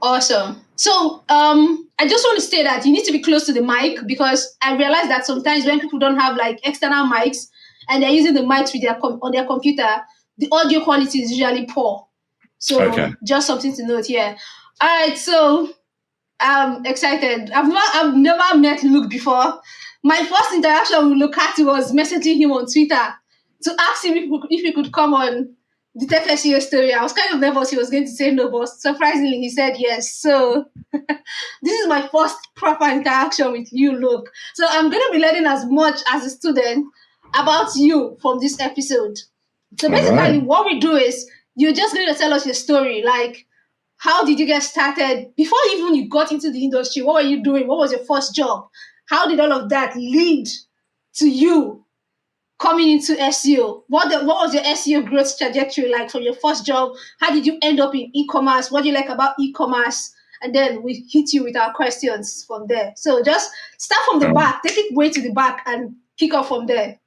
Awesome. So I just want to say that you need to be close to the mic, because I realize that sometimes when people don't have like external mics and they're using the mics with on their computer, the audio quality is usually poor. So Just something to note here. All right, so I'm excited. I've never met Luke before. My first interaction with Lucati was messaging him on Twitter to ask him if he could come on the Tech SEO story. I was kind of nervous he was going to say no, but surprisingly he said yes. So this is my first proper interaction with you, Luke. So I'm going to be learning as much as a student about you from this episode. So basically what we do is you're just going to tell us your story, like how did you get started? Before even you got into the industry, what were you doing? What was your first job? How did all of that lead to you coming into SEO? What was your SEO growth trajectory like from your first job? How did you end up in e-commerce? What do you like about e-commerce? And then we hit you with our questions from there. So just start from the back, take it way to the back and kick off from there.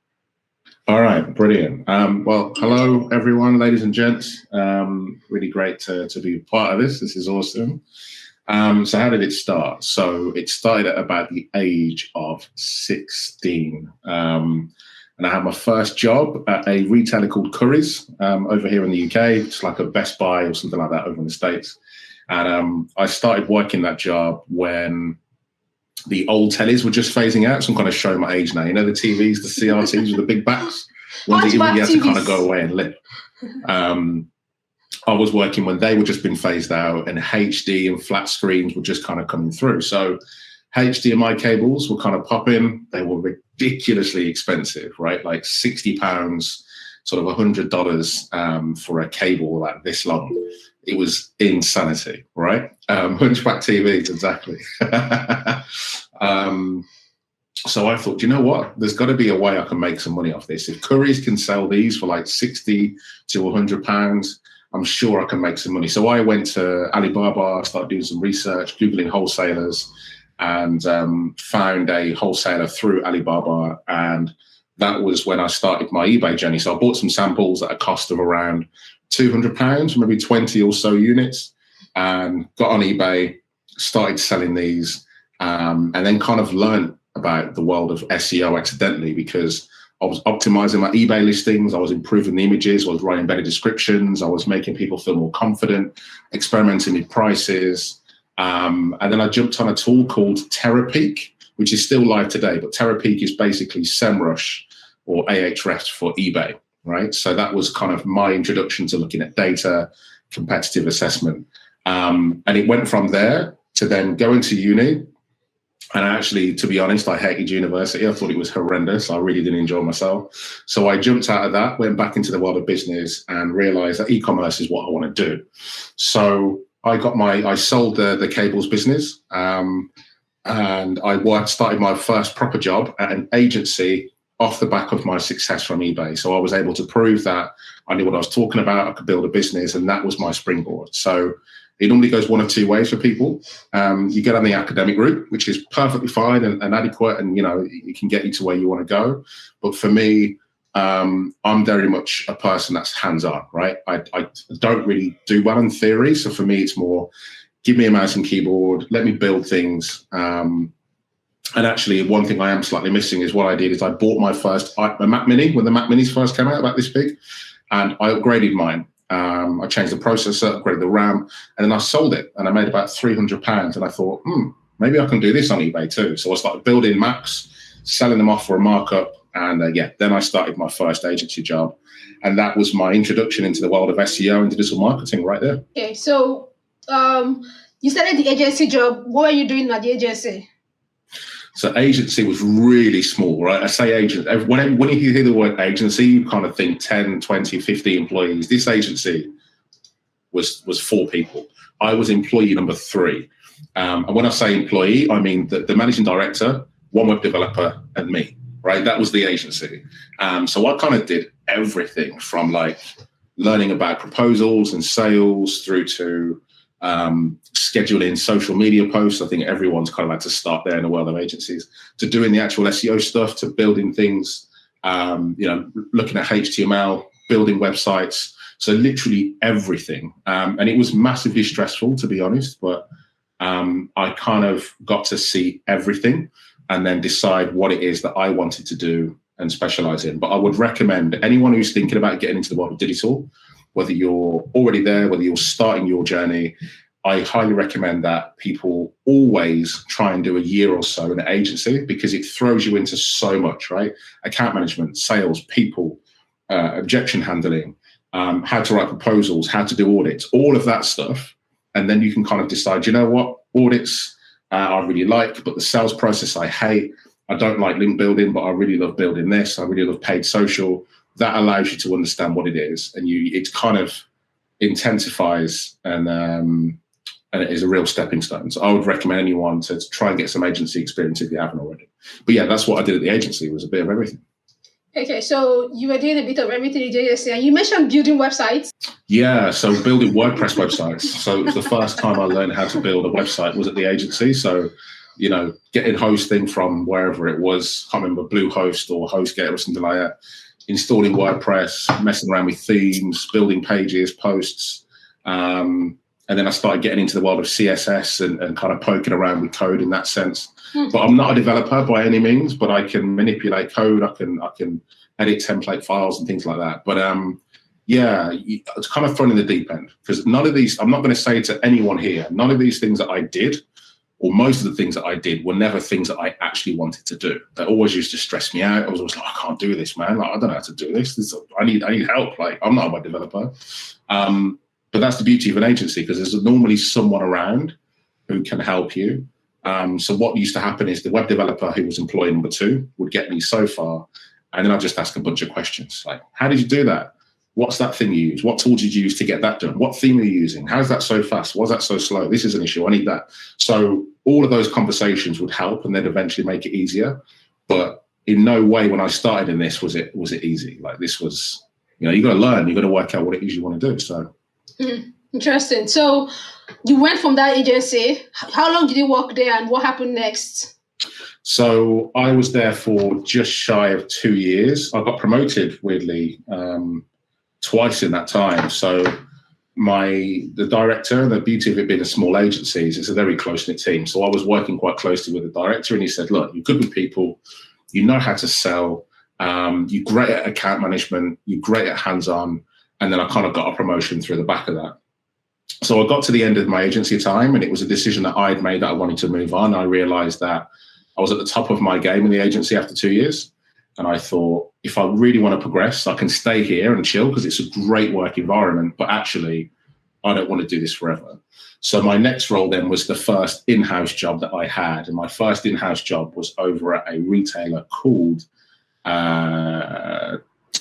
All right, brilliant. Well, hello, everyone, ladies and gents. Really great to be part of this. This is awesome. So how did it start? So it started at about the age of 16. And I had my first job at a retailer called Currys over here in the UK. It's like a Best Buy or something like that over in the States. And I started working that job when the old tellies were just phasing out. So I'm kind of showing my age now. You know, the TVs, the CRTs with the big backs, ones that you had to kind of go away and live. I was working when they were just been phased out and HD and flat screens were just kind of coming through. So HDMI cables were kind of popping. They were ridiculously expensive, right? Like £60, sort of $100 for a cable like this long. It was insanity, right? Hunchback TVs, exactly. So I thought, you know what? There's got to be a way I can make some money off this. If Currys can sell these for like 60 to £100, I'm sure I can make some money. So I went to Alibaba, started doing some research, Googling wholesalers, and found a wholesaler through Alibaba. And that was when I started my eBay journey. So I bought some samples at a cost of around £200, maybe 20 or so units, and got on eBay, started selling these, and then kind of learned about the world of SEO accidentally, because I was optimizing my eBay listings, I was improving the images, I was writing better descriptions, I was making people feel more confident, experimenting with prices. And then I jumped on a tool called Terapeak, which is still live today, but Terapeak is basically SEMrush or Ahrefs for eBay, right? So that was kind of my introduction to looking at data, competitive assessment. And it went from there to then going to uni. And actually, to be honest, I hated university. I thought it was horrendous. I really didn't enjoy myself. So I jumped out of that, went back into the world of business and realized that e-commerce is what I want to do. So I sold the cables business, and I started my first proper job at an agency off the back of my success from eBay. So I was able to prove that I knew what I was talking about. I could build a business, and that was my springboard. So it normally goes one of two ways for people. You get on the academic route, which is perfectly fine and adequate, and it can get you to where you want to go. But for me, I'm very much a person that's hands-on, right? I don't really do well in theory. So for me, it's more, give me a mouse and keyboard, let me build things. And actually, one thing I am slightly missing is what I did is I bought my first Mac Mini when the Mac Minis first came out, about this big, and I upgraded mine. I changed the processor, upgraded the RAM, and then I sold it, and I made about £300. And I thought, maybe I can do this on eBay too. So I started building Macs, selling them off for a markup, and then I started my first agency job, and that was my introduction into the world of SEO and digital marketing right there. Okay, so you started the agency job. What were you doing at the agency? So agency was really small, right? I say agent. When you hear the word agency, you kind of think 10, 20, 50 employees. This agency was 4 people. I was employee number 3. And when I say employee, I mean the managing director, one web developer, and me, right? That was the agency. So I kind of did everything from like learning about proposals and sales through to scheduling social media posts. I think everyone's kind of had to start there in the world of agencies, to doing the actual SEO stuff, to building things, looking at HTML, building websites, So literally everything. And it was massively stressful, to be honest, but I kind of got to see everything and then decide what it is that I wanted to do and specialize in. But I would recommend anyone who's thinking about getting into the world of digital, whether you're already there, whether you're starting your journey, I highly recommend that people always try and do a year or so in an agency, because it throws you into so much, right? Account management, sales, people, objection handling, how to write proposals, how to do audits, all of that stuff. And then you can kind of decide, you know what, audits I really like, but the sales process I hate. I don't like link building, but I really love building this. I really love paid social. That allows you to understand what it is, and it kind of intensifies and it is a real stepping stone. So I would recommend anyone to try and get some agency experience if you haven't already. But yeah, that's what I did at the agency, was a bit of everything. Okay, so you were doing a bit of everything in the agency, and you mentioned building websites. Yeah, so building WordPress websites. So it was the first time I learned how to build a website was at the agency. So, you know, getting hosting from wherever it was, I can't remember, Bluehost or HostGator or something like that, installing WordPress, messing around with themes, building pages, posts. And then I started getting into the world of CSS and kind of poking around with code in that sense. But I'm not a developer by any means, but I can manipulate code. I can edit template files and things like that. But yeah, it's kind of thrown in the deep end, because none of these, I'm not going to say to anyone here, none of these things that I did, or most of the things that I did, were never things that I actually wanted to do. They always used to stress me out. I was always like, I can't do this, man. Like, I don't know how to do this. I need help. Like, I'm not a web developer. But that's the beauty of an agency, because there's normally someone around who can help you. So what used to happen is the web developer who was employee number 2 would get me so far, and then I'd just ask a bunch of questions like, how did you do that? What's that thing you use? What tool did you use to get that done? What theme are you using? How's that so fast? Why's that so slow? This is an issue. I need that. So all of those conversations would help, and then eventually make it easier. But in no way when I started in this was it easy. Like, this was, you know, you got to learn. You got to work out what it is you want to do. So. Interesting. So you went from that agency. How long did you work there, and what happened next? So I was there for just shy of 2 years. I got promoted, weirdly, twice in that time. So the director, the beauty of it being a small agency is it's a very close-knit team. So I was working quite closely with the director, and he said, look, you're good with people, you know how to sell, you're great at account management, you're great at hands-on. And then I kind of got a promotion through the back of that. So I got to the end of my agency time, and it was a decision that I'd made that I wanted to move on. I realized that I was at the top of my game in the agency after 2 years. And I thought, if I really want to progress, I can stay here and chill, because it's a great work environment, but actually I don't want to do this forever. So my next role then was the first in-house job that I had. And my first in-house job was over at a retailer called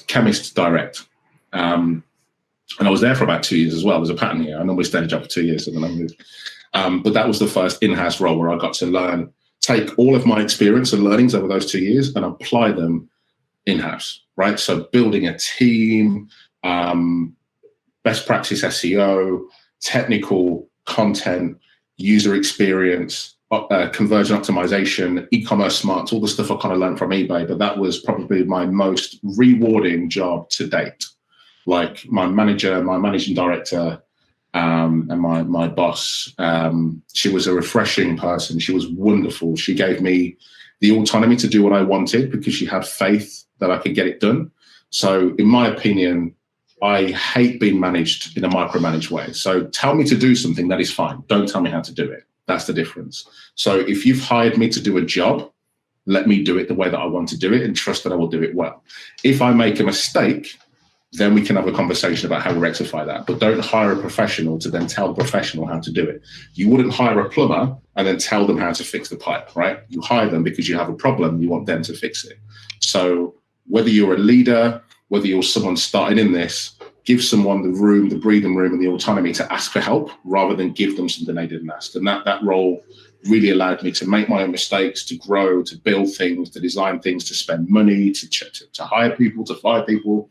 Chemist Direct. And I was there for about 2 years as well. There's a pattern here. I normally stay in a job for 2 years and then I moved. But that was the first in-house role where I got to take all of my experience and learnings over those 2 years and apply them in-house, right? So building a team, best practice SEO, technical content, user experience, conversion optimization, e-commerce smarts, all the stuff I kind of learned from eBay. But that was probably my most rewarding job to date. Like my managing director, and my boss, she was a refreshing person. She was wonderful. She gave me the autonomy to do what I wanted because she had faith that I could get it done. So in my opinion, I hate being managed in a micromanaged way. So tell me to do something, that is fine. Don't tell me how to do it. That's the difference. So if you've hired me to do a job, let me do it the way that I want to do it and trust that I will do it well. If I make a mistake, then we can have a conversation about how we rectify that. But don't hire a professional to then tell the professional how to do it. You wouldn't hire a plumber and then tell them how to fix the pipe, right? You hire them because you have a problem, you want them to fix it. So whether you're a leader, whether you're someone starting in this, give someone the room, the breathing room and the autonomy to ask for help rather than give them something they didn't ask. And that role really allowed me to make my own mistakes, to grow, to build things, to design things, to spend money, to hire people, to fire people.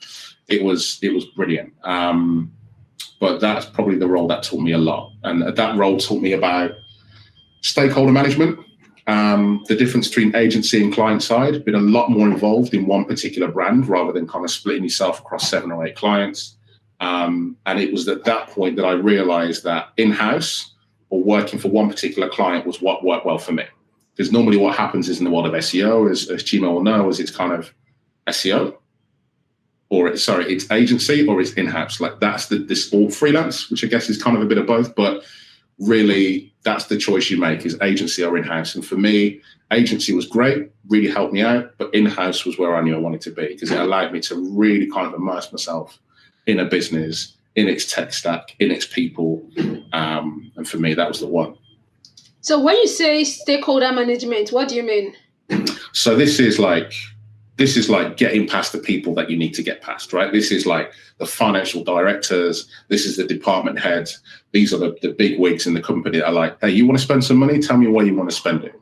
It was brilliant. But that's probably the role that taught me a lot. And that role taught me about stakeholder management, the difference between agency and client side, been a lot more involved in one particular brand rather than kind of splitting yourself across 7 or 8 clients. And it was at that point that I realized that in-house or working for one particular client was what worked well for me. Because normally what happens is in the world of SEO, as Chima will know, is it's kind of SEO, it's agency or it's in-house. Like that's this all freelance, which I guess is kind of a bit of both, but really that's the choice you make, is agency or in-house. And for me, agency was great, really helped me out, but in-house was where I knew I wanted to be, because it allowed me to really kind of immerse myself in a business, in its tech stack, in its people. And for me, that was the one. So when you say stakeholder management, what do you mean? So this is like getting past the people that you need to get past, right? This is like the financial directors. This is the department heads. These are the big wigs in the company that are like, hey, you want to spend some money? Tell me why you want to spend it.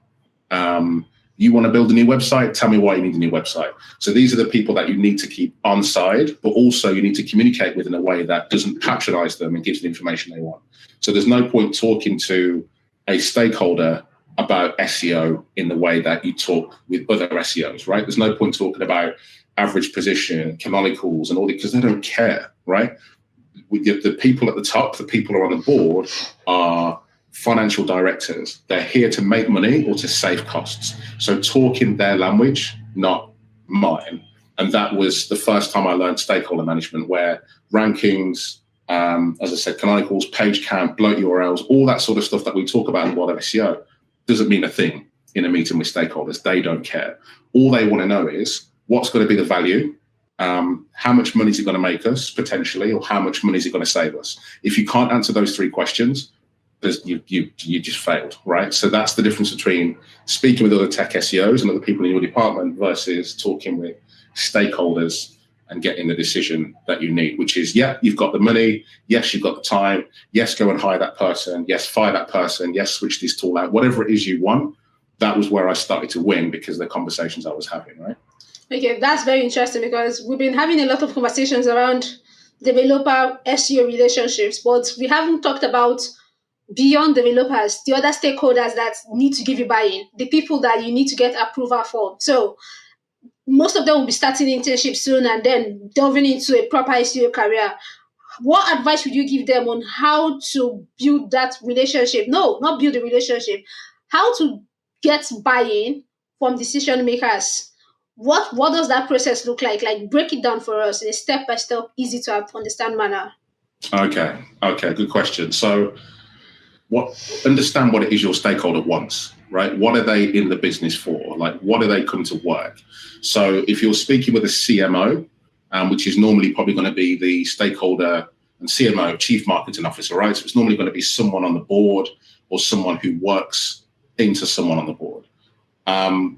You want to build a new website? Tell me why you need a new website. So these are the people that you need to keep on side, but also you need to communicate with in a way that doesn't patronize them and gives the information they want. So there's no point talking to a stakeholder about SEO in the way that you talk with other SEOs, right? There's no point talking about average position, canonicals and all that, because they don't care, right? The people at the top, the people who are on the board are financial directors. They're here to make money or to save costs. So talk in their language, not mine. And that was the first time I learned stakeholder management, where rankings, as I said, canonicals, page count, bloat URLs, all that sort of stuff that we talk about in the world of SEO doesn't mean a thing in a meeting with stakeholders. They don't care. All they want to know is what's going to be the value, how much money is it going to make us potentially, or how much money is it going to save us? If you can't answer those three questions, you just failed, right? So that's the difference between speaking with other tech SEOs and other people in your department versus talking with stakeholders and getting the decision that you need, which is, yeah, you've got the money. Yes, you've got the time. Yes, go and hire that person. Yes, fire that person. Yes, switch this tool out. Whatever it is you want, that was where I started to win, because of the conversations I was having, right? Okay, that's very interesting, because we've been having a lot of conversations around developer SEO relationships, but we haven't talked about beyond developers, the other stakeholders that need to give you buy-in, the people that you need to get approval for. So most of them will be starting internship soon and then delving into a proper SEO career. What advice would you give them on how to build that relationship? No, not build a relationship. How to get buy-in from decision makers. What does that process look like? Like, break it down for us in a step-by-step, easy to understand manner. Okay, good question. So understand what it is your stakeholder wants, right? What are they in the business for? Like, what do they come to work? So if you're speaking with a CMO, which is normally probably going to be the stakeholder and CMO, Chief Marketing Officer, right? So it's normally going to be someone on the board or someone who works into someone on the board.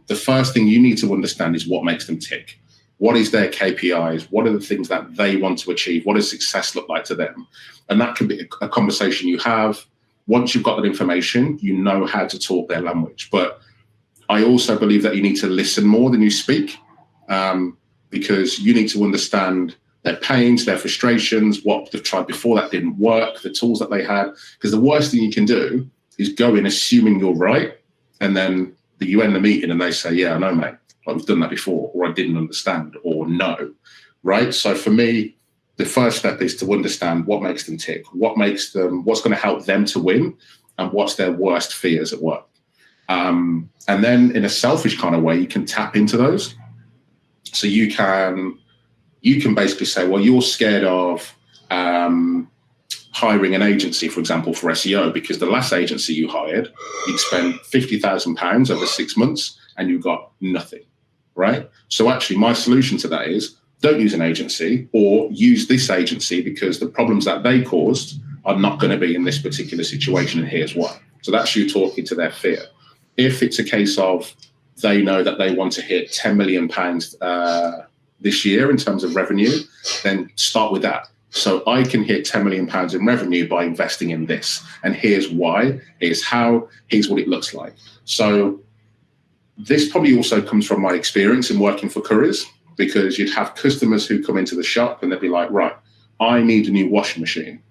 The first thing you need to understand is what makes them tick. What is their KPIs? What are the things that they want to achieve? What does success look like to them? And that can be a conversation you have. Once you've got that information, you know how to talk their language. But I also believe that you need to listen more than you speak, because you need to understand their pains, their frustrations, what they've tried before that didn't work, the tools that they had. Because the worst thing you can do is go in assuming you're right, and then you end the meeting and they say, yeah, I know, mate, I've done that before, or I didn't understand, or no, right? So for me, the first step is to understand what makes them tick, what's going to help them to win, and what's their worst fears at work. And then in a selfish kind of way, you can tap into those. So you can basically say, well, you're scared of hiring an agency, for example, for SEO, because the last agency you hired, you'd spend £50,000 over 6 months and you got nothing, right? So actually my solution to that is, don't use an agency, or use this agency because the problems that they caused are not going to be in this particular situation, and here's why. So that's you talking to their fear. If it's a case of they know that they want to hit £10 million this year in terms of revenue, then start with that. So I can hit £10 million in revenue by investing in this. And here's why, here's how, here's what it looks like. So this probably also comes from my experience in working for couriers, because you'd have customers who come into the shop and they'd be like, right, I need a new washing machine.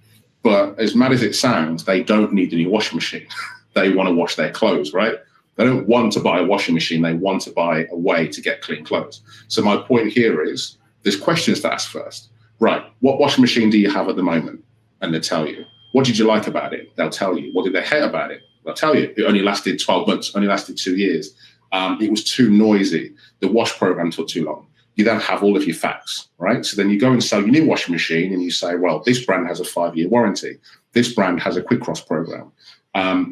But as mad as it sounds, they don't need a new washing machine. They want to wash their clothes, right? They don't want to buy a washing machine. They want to buy a way to get clean clothes. So my point here is there's questions to ask first. right, what washing machine do you have at the moment? And they'll tell you. What did you like about it? They'll tell you. What did they hate about it? They'll tell you. It only lasted 12 months, only lasted 2 years. It was too noisy. The wash program took too long. You then have all of your facts, right? So then you go and sell your new washing machine and you say, well, this brand has a 5-year warranty. This brand has a quick cross program.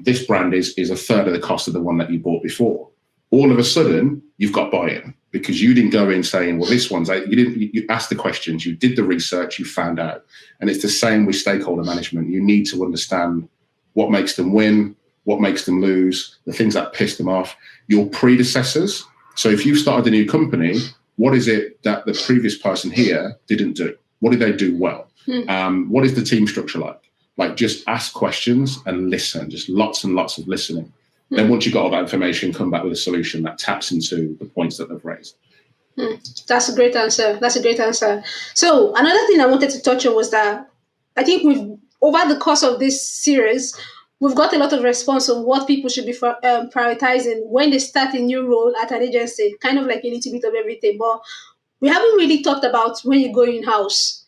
This brand is a third of the cost of the one that you bought before. All of a sudden, you've got buy-in because you didn't go in saying, well, this one's, you asked the questions, you did the research, you found out. And it's the same with stakeholder management. You need to understand what makes them win, what makes them lose, the things that piss them off, your predecessors. So if you've started a new company, what is it that the previous person here didn't do? What did they do well? What is the team structure like? Like, just ask questions and listen, just lots and lots of listening. Then once you've got all that information, come back with a solution that taps into the points that they've raised. That's a great answer. That's a great answer. So another thing I wanted to touch on was that I think over the course of this series, we've got a lot of response on what people should be prioritizing when they start a new role at an agency, kind of like a little bit of everything. But we haven't really talked about when you go in-house,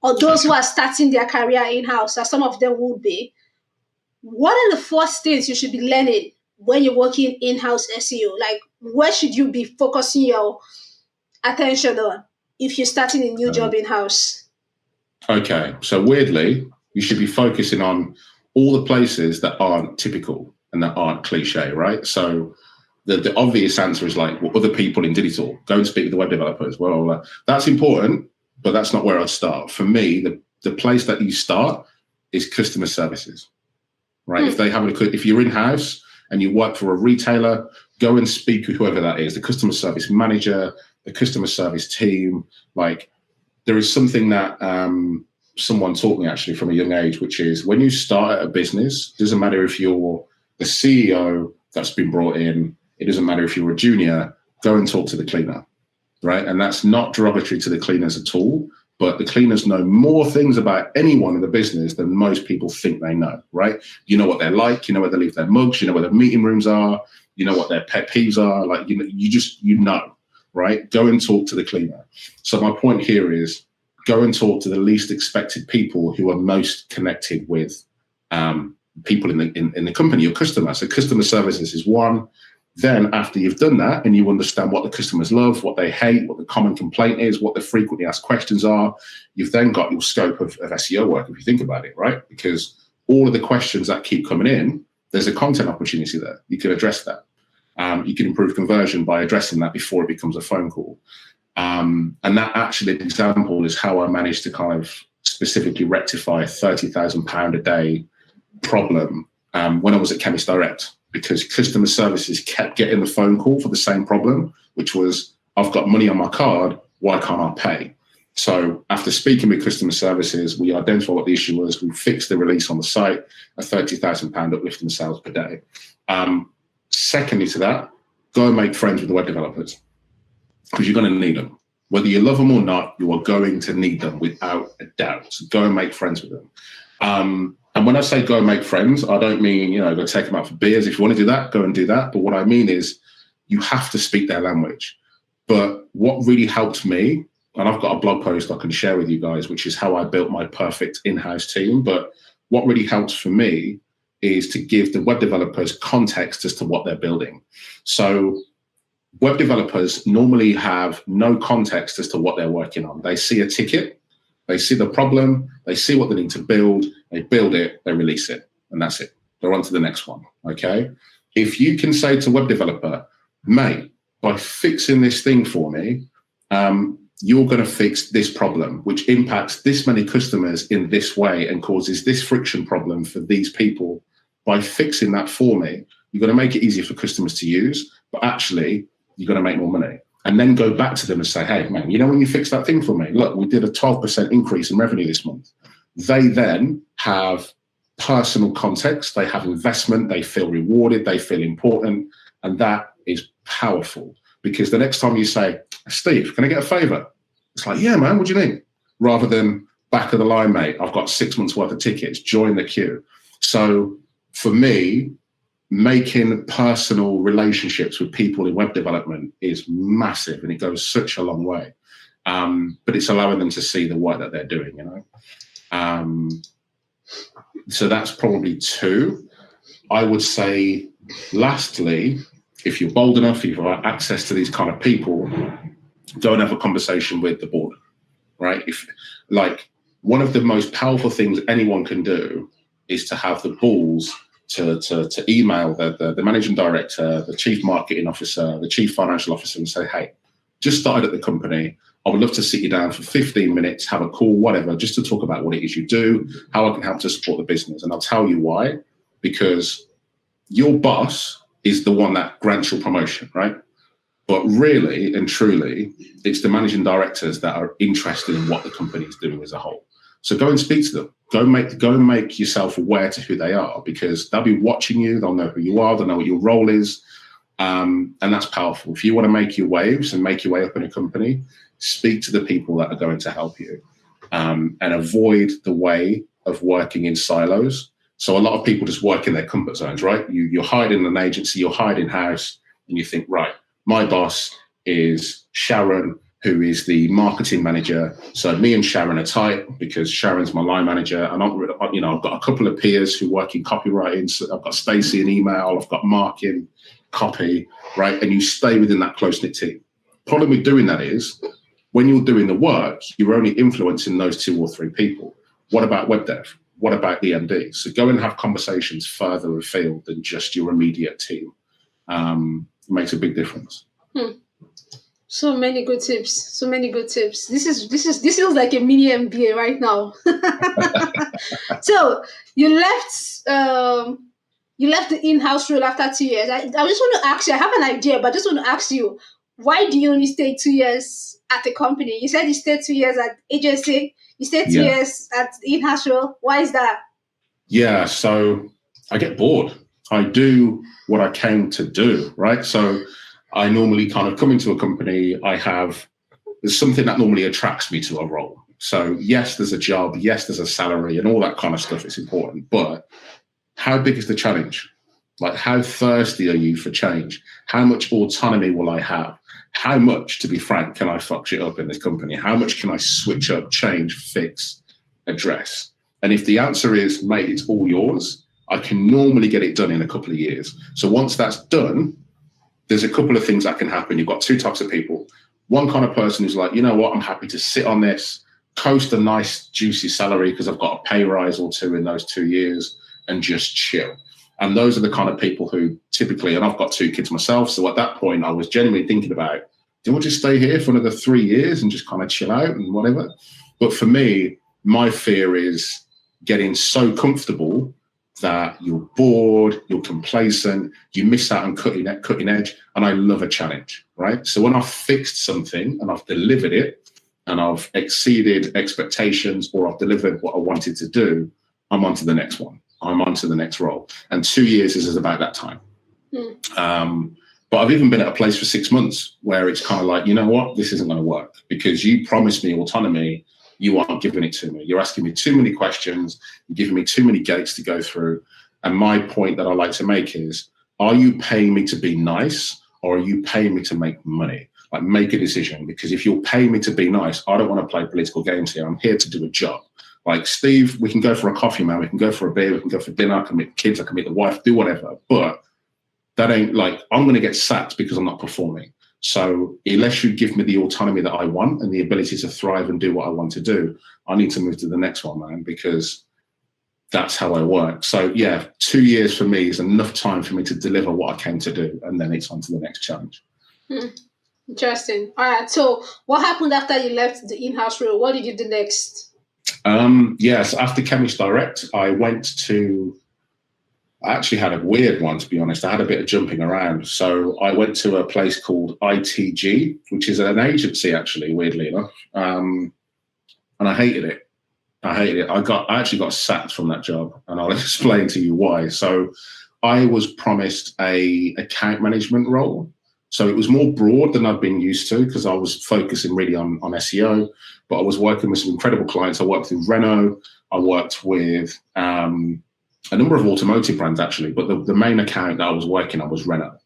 or those who are starting their career in-house, as some of them would be. What are the first things you should be learning when you're working in-house SEO? Like, where should you be focusing your attention on if you're starting a new job in-house? Okay, so weirdly, you should be focusing on all the places that aren't typical and that aren't cliche, right? So the obvious answer is like, well, other people in digital, go and speak with the web developers. Well, that's important, but that's not where I'd start. For me, the place that you start is customer services, right? If you're in-house and you work for a retailer, go and speak with whoever that is, the customer service manager, the customer service team. Like, there is something that someone taught me actually from a young age, which is when you start at a business, it doesn't matter if you're the CEO that's been brought in, it doesn't matter if you're a junior, go and talk to the cleaner, right? And that's not derogatory to the cleaners at all, but the cleaners know more things about anyone in the business than most people think they know, right? You know what they're like, you know where they leave their mugs, you know where their meeting rooms are, you know what their pet peeves are, like, you know, right? Go and talk to the cleaner. So my point here is, go and talk to the least expected people who are most connected with people in the company, your customer. So customer services is one. Then after you've done that and you understand what the customers love, what they hate, what the common complaint is, what the frequently asked questions are, you've then got your scope of SEO work, if you think about it, right? Because all of the questions that keep coming in, there's a content opportunity there. You can address that. You can improve conversion by addressing that before it becomes a phone call. And that actually example is how I managed to kind of specifically rectify a £30,000 a day problem when I was at Chemist Direct, because customer services kept getting the phone call for the same problem, which was, I've got money on my card, why can't I pay? So after speaking with customer services, we identified what the issue was, we fixed the release on the site, a £30,000 uplift in sales per day. Secondly to that, go and make friends with the web developers, because you're going to need them. Whether you love them or not, you are going to need them without a doubt. So go and make friends with them. And when I say go and make friends, I don't mean, go take them out for beers. If you want to do that, go and do that. But what I mean is you have to speak their language. But what really helped me, and I've got a blog post I can share with you guys, which is how I built my perfect in-house team. But what really helps for me is to give the web developers context as to what they're building. So web developers normally have no context as to what they're working on. They see a ticket, they see the problem, they see what they need to build, they build it, they release it, and that's it. They're on to the next one, okay? If you can say to a web developer, mate, by fixing this thing for me, you're going to fix this problem, which impacts this many customers in this way and causes this friction problem for these people. By fixing that for me, you're going to make it easier for customers to use, but actually, you're going to make more money. And then go back to them and say, hey, man, when you fix that thing for me, look, we did a 12% increase in revenue this month. They then have personal context, they have investment, they feel rewarded, they feel important. And that is powerful, because the next time you say, Steve, can I get a favor? It's like, yeah, man, what do you need? Rather than back of the line, mate, I've got 6 months worth of tickets, join the queue. So for me, making personal relationships with people in web development is massive, and it goes such a long way. but it's allowing them to see the work that they're doing, So that's probably two. I would say, lastly, if you're bold enough, if you've got access to these kind of people, go and have a conversation with the board, right? One of the most powerful things anyone can do is to have the balls to email the managing director, the chief marketing officer, the chief financial officer, and say, hey, just started at the company. I would love to sit you down for 15 minutes, have a call, whatever, just to talk about what it is you do, how I can help to support the business. And I'll tell you why, because your boss is the one that grants your promotion, right? But really and truly, it's the managing directors that are interested in what the company is doing as a whole. So go and speak to them. Go and make yourself aware to who they are, because they'll be watching you. They'll know who you are. They'll know what your role is. And that's powerful. If you want to make your waves and make your way up in a company, speak to the people that are going to help you, and avoid the way of working in silos. So a lot of people just work in their comfort zones, right? You're hired in an agency, you're hired in-house, and you think, right, my boss is Sharon, who is the marketing manager. So me and Sharon are tight because Sharon's my line manager. And I've got a couple of peers who work in copywriting. So I've got Stacey in email, I've got Mark in copy, right? And you stay within that close-knit team. Problem with doing that is, when you're doing the work, you're only influencing those 2 or 3 people. What about web dev? What about the MD? So go and have conversations further afield than just your immediate team. It makes a big difference. So many good tips. This feels like a mini MBA right now. So you left the in-house role after 2 years. I just want to ask you, I have an idea, but I just want to ask you, why do you only stay 2 years at the company? You said you stayed 2 years at agency. You stayed 2 years at the in-house role. Why is that? Yeah, so I get bored. I do what I came to do, right? So I normally kind of come into a company. There's something that normally attracts me to a role. So yes, there's a job. Yes, there's a salary and all that kind of stuff. It's important. But how big is the challenge? Like, how thirsty are you for change? How much autonomy will I have? How much, to be frank, can I fuck shit up in this company? How much can I switch up, change, fix, address? And if the answer is, mate, it's all yours, I can normally get it done in a couple of years. So once that's done, there's a couple of things that can happen. You've got 2 types of people. One kind of person who's like, you know what, I'm happy to sit on this, coast a nice, juicy salary because I've got a pay rise or 2 in those 2 years, and just chill. And those are the kind of people who typically, and I've got 2 kids myself, so at that point I was genuinely thinking about, do I just stay here for another 3 years and just kind of chill out and whatever? But for me, my fear is getting so comfortable that you're bored, you're complacent, you miss out on cutting edge, and I love a challenge, right? So when I've fixed something and I've delivered it and I've exceeded expectations, or I've delivered what I wanted to do, I'm on to the next one. I'm on to the next role. And 2 years is about that time. But I've even been at a place for 6 months where it's kind of like, you know what, this isn't going to work because you promised me autonomy. You aren't giving it to me. You're asking me too many questions. You're giving me too many gates to go through. And my point that I like to make is, are you paying me to be nice, or are you paying me to make money? Like, make a decision, because if you're paying me to be nice, I don't want to play political games here. I'm here to do a job. Like, Steve, we can go for a coffee, man. We can go for a beer. We can go for dinner. I can meet the kids. I can meet the wife, do whatever. But that ain't like, I'm going to get sacked because I'm not performing. So unless you give me the autonomy that I want and the ability to thrive and do what I want to do, I need to move to the next one, man, because that's how I work. So yeah, 2 years for me is enough time for me to deliver what I came to do. And then it's on to the next challenge. Interesting. All right. So what happened after you left the in-house role? What did you do next? So after Chemist Direct, I actually had a weird one, to be honest. I had a bit of jumping around. So I went to a place called ITG, which is an agency, actually, weirdly enough. And I hated it. I actually got sacked from that job, and I'll explain to you why. So I was promised a account management role. So it was more broad than I've been used to, because I was focusing really on SEO, but I was working with some incredible clients. I worked with Renault. I worked with a number of automotive brands, actually, but the main account that I was working on was Renault.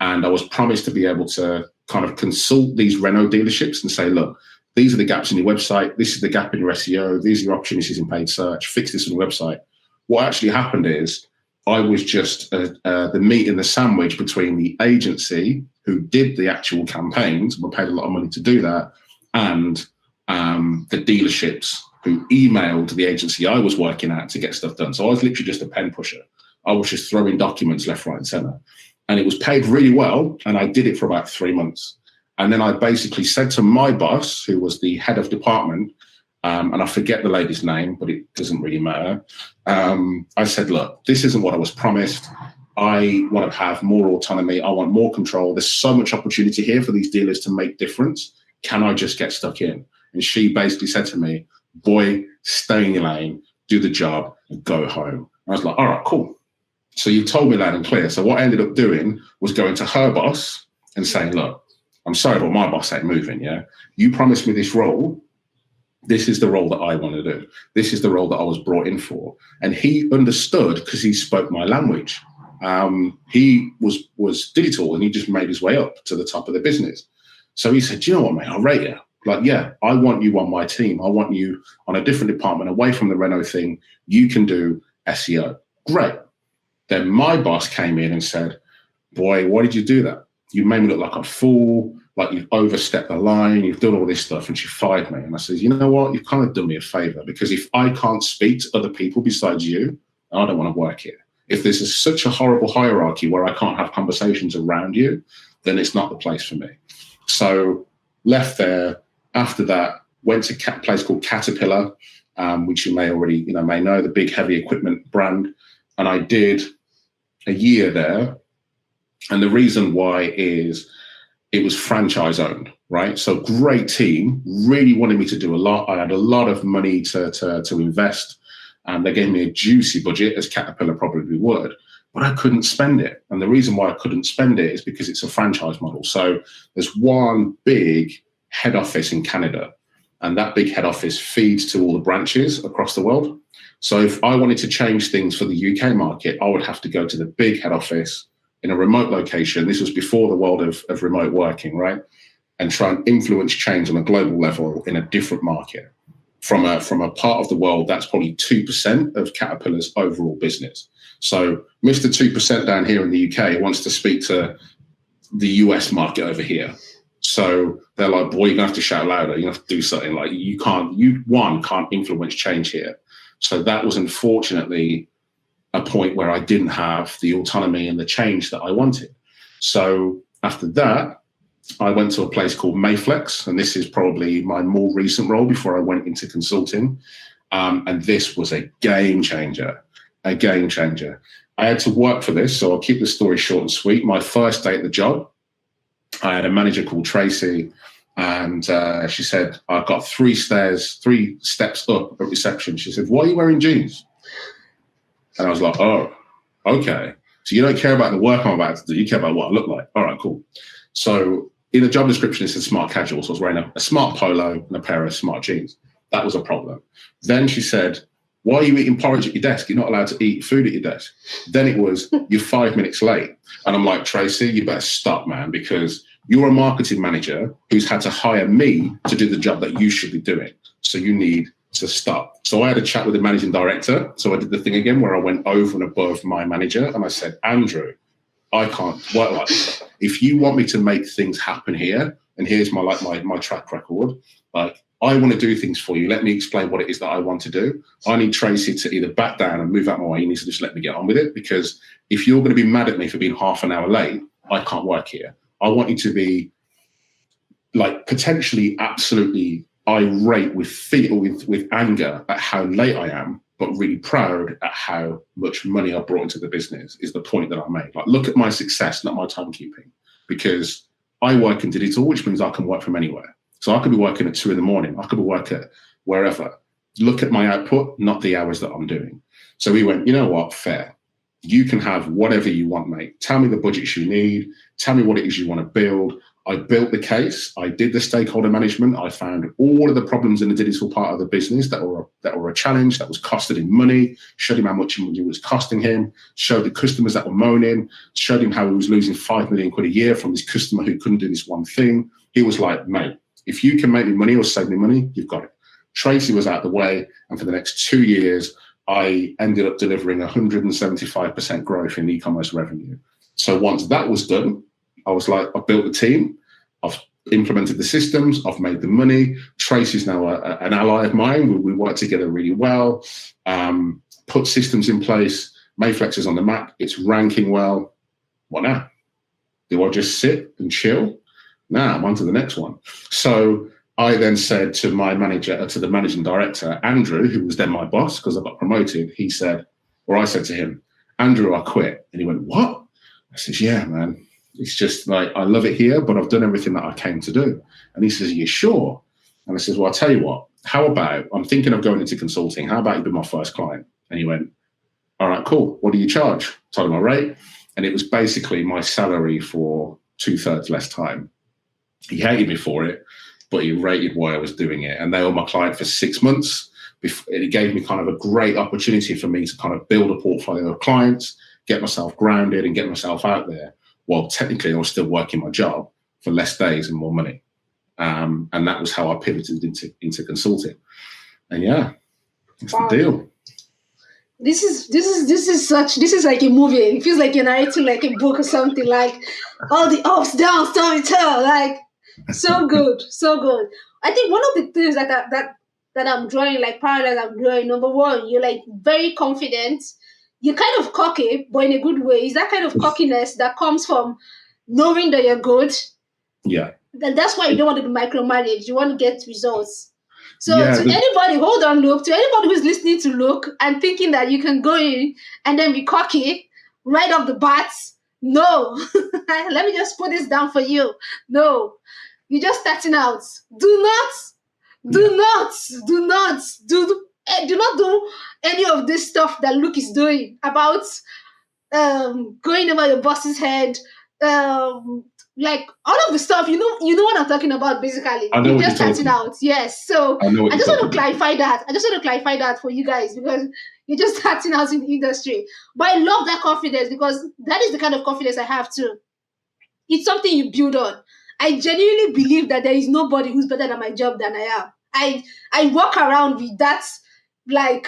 And I was promised to be able to kind of consult these Renault dealerships and say, look, these are the gaps in your website. This is the gap in your SEO. These are your opportunities in paid search. Fix this on your website. What actually happened is I was just the meat and the sandwich between the agency who did the actual campaigns, we paid a lot of money to do that, and the dealerships who emailed the agency I was working at to get stuff done. So I was literally just a pen pusher. I was just throwing documents left, right, and center. And it was paid really well. And I did it for about 3 months. And then I basically said to my boss, who was the head of department, and I forget the lady's name, but it doesn't really matter. I said, look, this isn't what I was promised. I want to have more autonomy. I want more control. There's so much opportunity here for these dealers to make difference. Can I just get stuck in? And she basically said to me, boy, stay in your lane, do the job, and go home. I was like, all right, cool. So you told me loud and clear. So what I ended up doing was going to her boss and saying, look, I'm sorry, but my boss ain't moving, yeah? You promised me this role. This is the role that I want to do. This is the role that I was brought in for. And he understood because he spoke my language. He was digital and he just made his way up to the top of the business. So he said, you know what, mate, I'll rate you. Like, yeah, I want you on my team. I want you on a different department away from the Renault thing. You can do SEO. Great. Then my boss came in and said, boy, why did you do that? You made me look like a fool, like you've overstepped the line, you've done all this stuff, and she fired me. And I said, you know what? You've kind of done me a favor, because if I can't speak to other people besides you, I don't want to work here. If there's such a horrible hierarchy where I can't have conversations around you, then it's not the place for me. So left there. After that, went to a place called Caterpillar, which you may already may know, the big heavy equipment brand. And I did a year there. And the reason why is it was franchise owned, right? So great team, really wanted me to do a lot. I had a lot of money to invest. And they gave me a juicy budget, as Caterpillar probably would, but I couldn't spend it. And the reason why I couldn't spend it is because it's a franchise model. So there's one big head office in Canada, and that big head office feeds to all the branches across the world. So if I wanted to change things for the UK market, I would have to go to the big head office in a remote location. This was before the world of remote working, right? And try and influence change on a global level in a different market. From a part of the world, that's probably 2% of Caterpillar's overall business. So Mr. 2% down here in the UK wants to speak to the US market over here. So they're like, boy, you're gonna have to shout louder. You have to do something. Like you can't influence change here. So that was unfortunately a point where I didn't have the autonomy and the change that I wanted. So after that, I went to a place called Mayflex, and this is probably my more recent role before I went into consulting. And this was a game changer, I had to work for this, so I'll keep the story short and sweet. My first day at the job, I had a manager called Tracy, and she said, I've got 3 steps up at reception. She said, why are you wearing jeans? And I was like, oh, okay. So you don't care about the work I'm about to do, you care about what I look like. All right, cool. So in the job description, it said smart casual. So I was wearing a smart polo and a pair of smart jeans. That was a problem. Then she said, why are you eating porridge at your desk? You're not allowed to eat food at your desk. Then it was, you're 5 minutes late. And I'm like, Tracy, you better stop, man, because you're a marketing manager who's had to hire me to do the job that you should be doing. So you need to stop. So I had a chat with the managing director. So I did the thing again where I went over and above my manager. And I said, Andrew, I can't work like this. If you want me to make things happen here, and here's my track record, like, I want to do things for you. Let me explain what it is that I want to do. I need Tracy to either back down and move out my way. You need to just let me get on with it, because if you're going to be mad at me for being half an hour late, I can't work here. I want you to be like potentially absolutely irate with anger at how late I am, but really proud at how much money I brought into the business is the point that I made. Like, look at my success, not my timekeeping, because I work in digital, which means I can work from anywhere. So I could be working at 2 a.m. I could be working at wherever. Look at my output, not the hours that I'm doing. So we went, you know what, fair. You can have whatever you want, mate. Tell me the budgets you need. Tell me what it is you want to build. I built the case. I did the stakeholder management. I found all of the problems in the digital part of the business that were a challenge, that was costing him money, showed him how much it was costing him, showed the customers that were moaning, showed him how he was losing £5 million a year from this customer who couldn't do this one thing. He was like, mate, If you can make me money or save me money, you've got it. Tracy was out the way. And for the next 2 years, I ended up delivering 175% growth in e-commerce revenue. So once that was done, I was like, I've built the team, I've implemented the systems, I've made the money. Tracy's now an ally of mine. We work together really well, put systems in place. Mayflex is on the map. It's ranking well. What now? Do I just sit and chill? Nah, I'm on to the next one. So I then said to my manager, to the managing director, Andrew, who was then my boss because I got promoted, I said to him, Andrew, I quit. And he went, what? I said, yeah, man. It's just like, I love it here, but I've done everything that I came to do. And he says, are you sure? And I said, well, I'll tell you what, how about, I'm thinking of going into consulting. How about you be my first client? And he went, all right, cool. What do you charge? Told him my rate. And it was basically my salary for 2/3 less time. He hated me for it, but he rated why I was doing it. And they were my client for 6 months. It gave me kind of a great opportunity for me to kind of build a portfolio of clients, get myself grounded and get myself out there. Well, technically I was still working my job for less days and more money. And that was how I pivoted into consulting. And yeah, it's the deal. This is like a movie. It feels like you're narrating like a book or something, like all the ups, downs, storytelling, like so good, so good. I think one of the things that I'm drawing, like parallels I'm drawing, number one, you're like very confident. You're kind of cocky, but in a good way. Is that kind of cockiness that comes from knowing that you're good? Yeah. And that's why you don't want to be micromanaged. You want to get results. So anybody, hold on, look, to anybody who's listening to look and thinking that you can go in and then be cocky right off the bat, no. Let me just put this down for you. No. You're just starting out. Do not do any of this stuff that Luke is doing about going over your boss's head, like all of the stuff. You know what I'm talking about, basically. You're just starting out. Yes. So I just want to clarify that. I just want to clarify that for you guys because you're just starting out in the industry. But I love that confidence because that is the kind of confidence I have too. It's something you build on. I genuinely believe that there is nobody who's better at my job than I am. I walk around with that, like,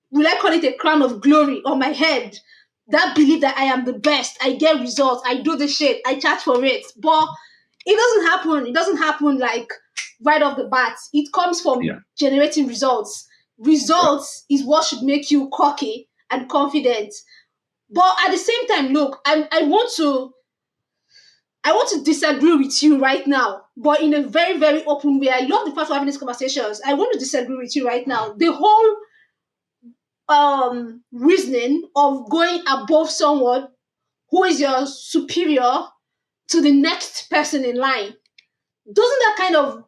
will I call it a crown of glory on my head? That belief that I am the best. I get results. I do the shit. I charge for it. But it doesn't happen. It doesn't happen like right off the bat. It comes from generating results. Results is what should make you cocky and confident. But at the same time, look, I want to disagree with you right now, but in a very, very open way. I love the fact we're having these conversations. I want to disagree with you right now. The whole reasoning of going above someone who is your superior to the next person in line, doesn't that kind of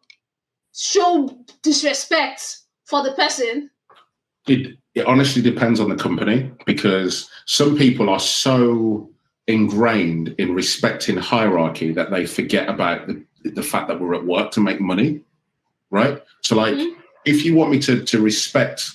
show disrespect for the person? It honestly depends on the company because some people are so ingrained in respecting hierarchy that they forget about the fact that we're at work to make money, right? So like, if you want me to respect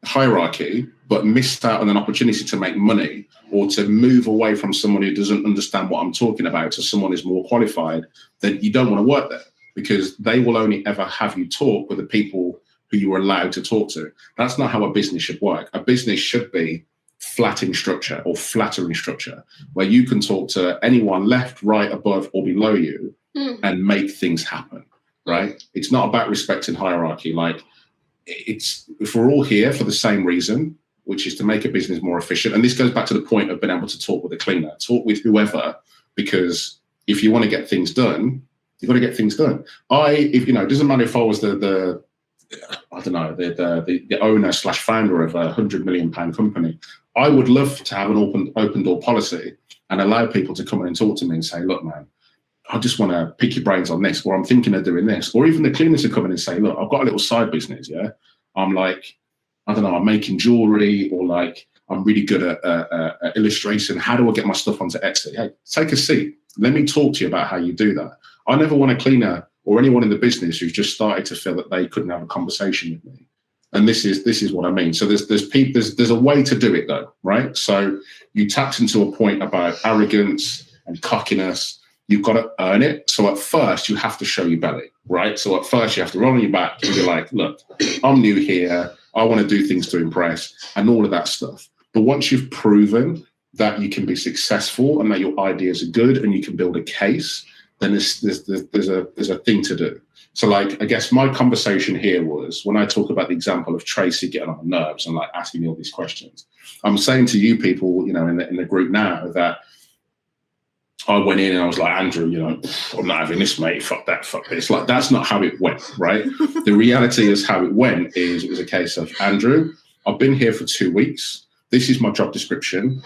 hierarchy, but missed out on an opportunity to make money or to move away from someone who doesn't understand what I'm talking about to someone who's more qualified, then you don't want to work there because they will only ever have you talk with the people who you are allowed to talk to. That's not how a business should work. A business should be flat in structure or flatter in structure, where you can talk to anyone left, right, above, or below you and make things happen, right? It's not about respecting hierarchy. Like, it's, if we're all here for the same reason, which is to make a business more efficient, and this goes back to the point of being able to talk with a cleaner, talk with whoever, because if you want to get things done, you've got to get things done. If it doesn't matter if I was the owner / founder of a £100 million company, I would love to have an open door policy and allow people to come in and talk to me and say, look, man, I just want to pick your brains on this, or I'm thinking of doing this. Or even the cleaners to come in and say, look, I've got a little side business, yeah? I'm like, I don't know, I'm making jewelry, or like, I'm really good at illustration. How do I get my stuff onto Etsy? Hey, take a seat. Let me talk to you about how you do that. I never want a cleaner or anyone in the business who's just started to feel that they couldn't have a conversation with me. And this is what I mean. So there's a way to do it though, right? So you tapped into a point about arrogance and cockiness. you've got to earn it. So at first, you have to show your belly, right? So at first, you have to roll on your back and be like, look, I'm new here. I want to do things to impress and all of that stuff. But once you've proven that you can be successful and that your ideas are good and you can build a case, then there's a thing to do. So like, I guess my conversation here was when I talk about the example of Tracy getting on my nerves and like asking me all these questions, I'm saying to you people, in the group now that I went in and I was like, Andrew, I'm not having this, mate. Fuck that, fuck this. Like, that's not how it went, right? The reality is how it went is it was a case of, Andrew, I've been here for 2 weeks. This is my job description.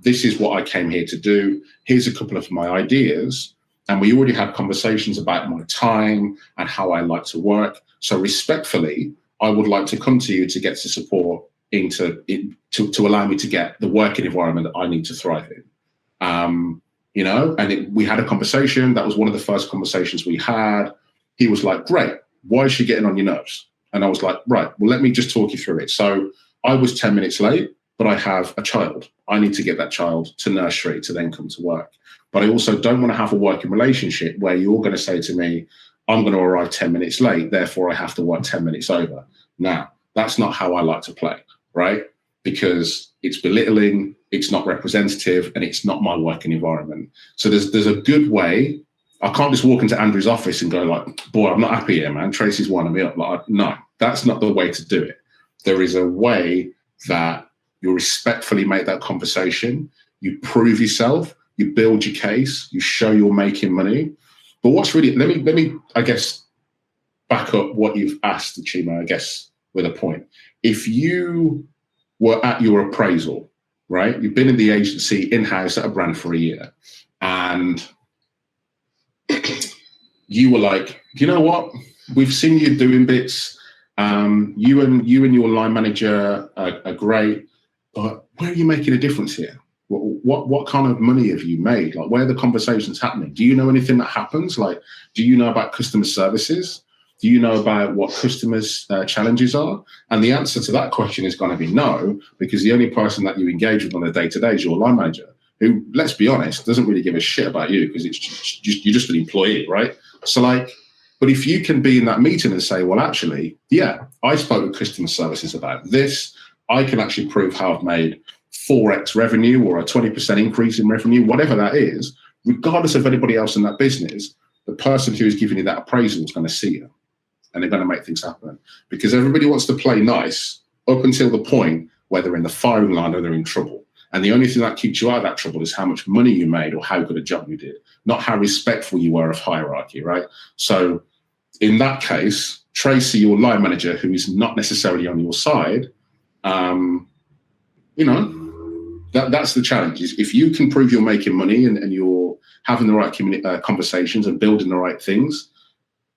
This is what I came here to do. Here's a couple of my ideas. And we already had conversations about my time and how I like to work. So respectfully, I would like to come to you to get the support to allow me to get the working environment that I need to thrive in. We had a conversation. That was one of the first conversations we had. He was like, great. Why is she getting on your nerves? And I was like, right, well, let me just talk you through it. So I was 10 minutes late, but I have a child. I need to get that child to nursery to then come to work. But I also don't want to have a working relationship where you're going to say to me, I'm going to arrive 10 minutes late, therefore I have to work 10 minutes over. Now, that's not how I like to play, right? Because it's belittling, it's not representative, and it's not my working environment. So there's a good way. I can't just walk into Andrew's office and go like, boy, I'm not happy here, man. Tracy's winding me up. Like, no, that's not the way to do it. There is a way that you respectfully make that conversation, you prove yourself, you build your case, you show you're making money. But what's really, let me, I guess, back up what you've asked, Chima, I guess, with a point. If you were at your appraisal, right? You've been in the agency in-house at a brand for a year, and you were like, you know what? We've seen you doing bits. You and your line manager are great, but where are you making a difference here? What kind of money have you made? Like, where are the conversations happening? Do you know anything that happens? Like, do you know about customer services? Do you know about what customers' challenges are? And the answer to that question is going to be no, because the only person that you engage with on a day-to-day is your line manager, who, let's be honest, doesn't really give a shit about you because you're just an employee, right? So like, but if you can be in that meeting and say, well, actually, yeah, I spoke with customer services about this. I can actually prove how I've made 4x revenue or a 20% increase in revenue, whatever that is, regardless of anybody else in that business, the person who is giving you that appraisal is going to see you. And they're going to make things happen, because everybody wants to play nice up until the point where they're in the firing line or they're in trouble. And the only thing that keeps you out of that trouble is how much money you made or how good a job you did, not how respectful you were of hierarchy, right? So in that case, Tracy, your line manager, who is not necessarily on your side, that's the challenge. Is if you can prove you're making money and you're having the right conversations and building the right things,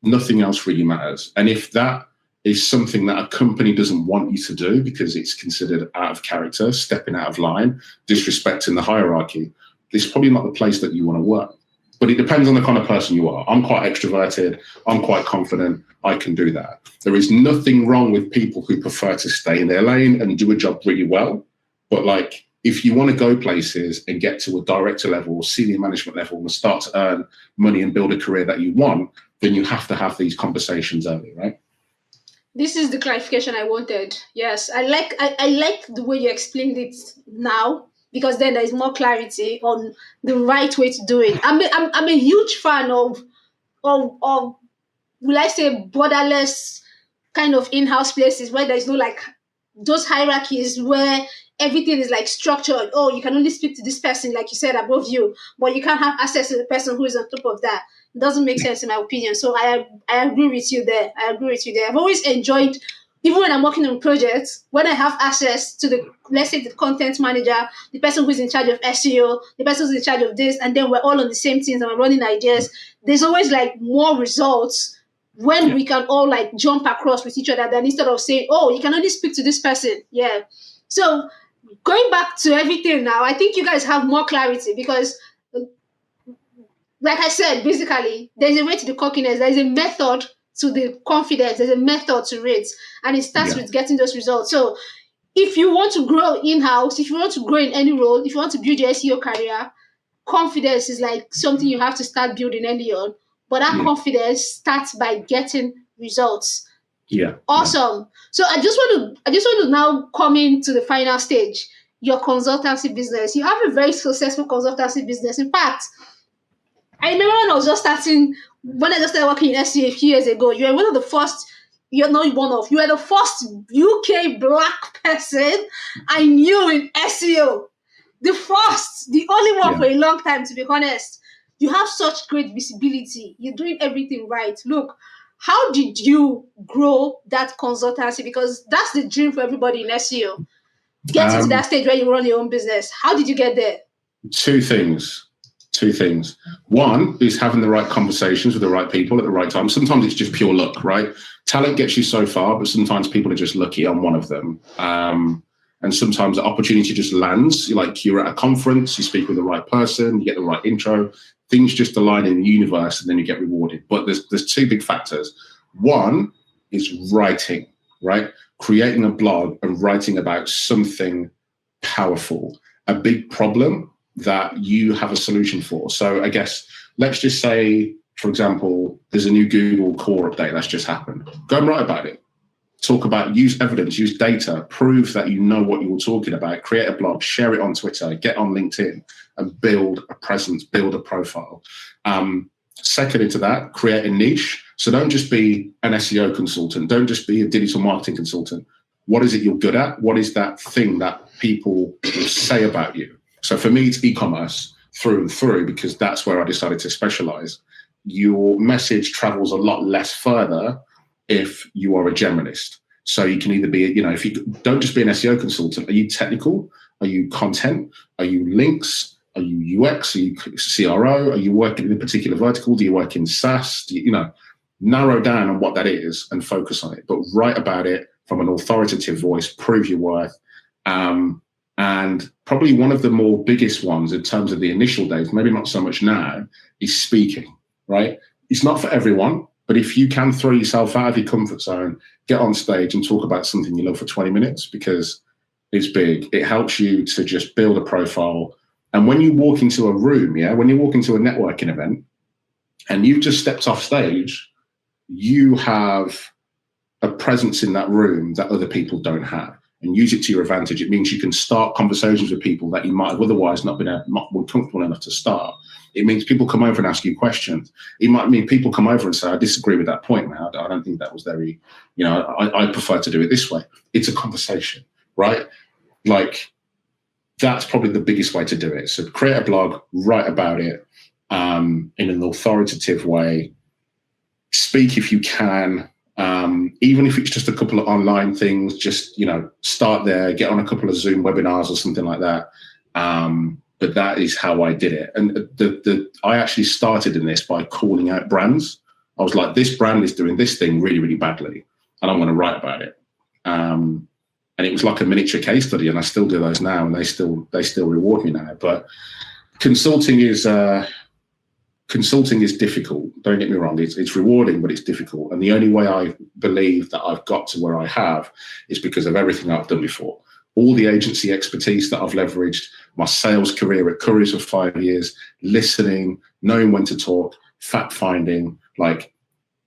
nothing else really matters. And if that is something that a company doesn't want you to do because it's considered out of character, stepping out of line, disrespecting the hierarchy, it's probably not the place that you want to work. But it depends on the kind of person you are. I'm quite extroverted. I'm quite confident. I can do that. There is nothing wrong with people who prefer to stay in their lane and do a job really well. But like, if you want to go places and get to a director level or senior management level and start to earn money and build a career that you want, then you have to have these conversations early, right? This is the clarification I wanted. Yes, I like the way you explained it now, because then there is more clarity on the right way to do it. I'm a huge fan of will I say borderless kind of in-house places where there's no like those hierarchies where everything is like structured. Oh, you can only speak to this person, like you said, above you, but you can't have access to the person who is on top of that. It doesn't make sense in my opinion. So I agree with you there. I've always enjoyed, even when I'm working on projects, when I have access to the, let's say, the content manager, the person who's in charge of SEO, the person who's in charge of this, and then we're all on the same teams and we're running ideas, there's always like more results when we can all like jump across with each other than instead of saying, oh, you can only speak to this person. Yeah. So going back to everything now, I think you guys have more clarity because, like I said, basically, there's a way to the cockiness. There's a method to the confidence. There's a method to it. And it starts with getting those results. So if you want to grow in-house, if you want to grow in any role, if you want to build your SEO career, confidence is like something you have to start building early on, but that confidence starts by getting results. Yeah. Awesome. So I just want to now come into the final stage, your consultancy business. You have a very successful consultancy business. In fact, I remember when I was just starting, when I just started working in SEO a few years ago, you were one of the first, you're not one of, you were the first UK black person I knew in SEO. The first, the only one for a long time, to be honest. You have such great visibility. You're doing everything right. Look, how did you grow that consultancy? Because that's the dream for everybody in SEO. Getting to that stage where you run your own business. How did you get there? Two things. One is having the right conversations with the right people at the right time. Sometimes it's just pure luck, right? Talent gets you so far, but sometimes people are just lucky on one of them. And sometimes the opportunity just lands. You're at a conference, you speak with the right person, you get the right intro, things just align in the universe, and then you get rewarded. But there's two big factors. One is writing, right? Creating a blog and writing about something powerful, a big problem that you have a solution for. So I guess, let's just say, for example, there's a new Google core update that's just happened. Go and write about it. Talk about, use evidence, use data, prove that you know what you're talking about, create a blog, share it on Twitter, get on LinkedIn, and build a presence, build a profile. Second into that, create a niche. So don't just be an SEO consultant. Don't just be a digital marketing consultant. What is it you're good at? What is that thing that people will say about you? So for me, it's e-commerce through and through, because that's where I decided to specialize. Your message travels a lot less further if you are a generalist. So you can either be, if you don't just be an SEO consultant, are you technical? Are you content? Are you links? Are you UX? Are you CRO? Are you working in a particular vertical? Do you work in SaaS? Do you, narrow down on what that is and focus on it, but write about it from an authoritative voice, prove your worth. And probably one of the more biggest ones in terms of the initial days, maybe not so much now, is speaking, right? It's not for everyone, but if you can throw yourself out of your comfort zone, get on stage and talk about something you love for 20 minutes, because it's big. It helps you to just build a profile. And when you walk into a room, when you walk into a networking event and you've just stepped off stage, you have a presence in that room that other people don't have. And use it to your advantage. It means you can start conversations with people that you might have otherwise not been comfortable enough to start. It means people come over and ask you questions. It might mean people come over and say, I disagree with that point, man. I don't think that was very, I prefer to do it this way. It's a conversation, right? That's probably the biggest way to do it. So create a blog, write about it in an authoritative way. Speak if you can. Even if it's just a couple of online things, just, start there, get on a couple of Zoom webinars or something like that. But that is how I did it. And I actually started in this by calling out brands. I was like, this brand is doing this thing really, really badly, and I'm going to write about it. And it was like a miniature case study, and I still do those now, and they still reward me now. But consulting is difficult. Don't get me wrong. It's rewarding, but it's difficult. And the only way I believe that I've got to where I have is because of everything I've done before. All the agency expertise that I've leveraged, my sales career at Couriers for 5 years, listening, knowing when to talk, fact finding.